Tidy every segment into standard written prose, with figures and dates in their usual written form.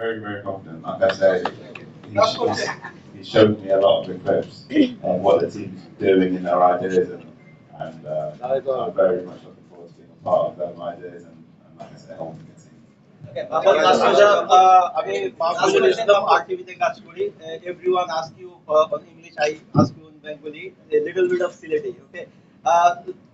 Very, very confident. Like I say, he showed me a lot of the clips and what the team's doing in their ideas, and I'm very much looking forward to being a part of them ideas and like I say, helping the team. আমি মাহফুজুল ইসলাম আরটিভিতে কাজ করি everyone ask you on English I ask you in Bengali a little bit of Sylheti okay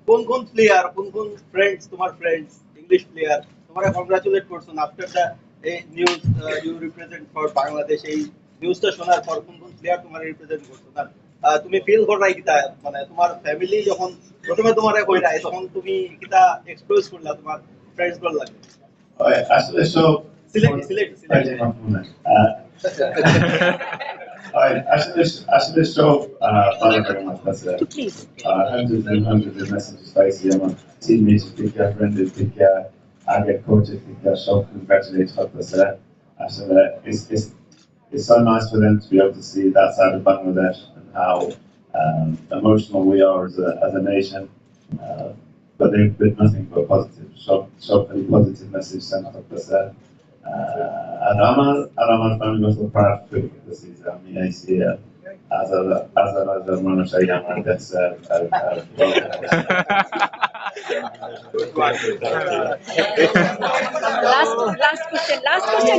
কোন কোন player কোন কোন friends তোমার friends English player তোমরা কংগ্রাচুলেট করছেন আফটার দ্য এই news you represent for Bangladesh এই নিউজটা শোনার পর কোন কোন প্লেয়ার তোমার রিপ্রেজেন্ট করছো না তুমি ফিল করাই কিতা মানে তোমার ফ্যামিলি যখন প্রথমে তোমারে কইরাই তখন তুমি কিতা এক্সপ্রেস করলা তোমার ফ্রেন্ডস গুলো লাগে Actually, so Sylheti actually, show very much. That's hundreds and hundreds of messages. Basically, I'm teammates pick your friends pick your I get coaches pick your show. Congratulate what that's actually it's so nice for them to be able to see that side of Bangladesh and how emotional we are as a nation. But they've been nothing but positive. Show any positive message sent up to that. And I'm family was so proud to this is I mean I see as a man say young that's last question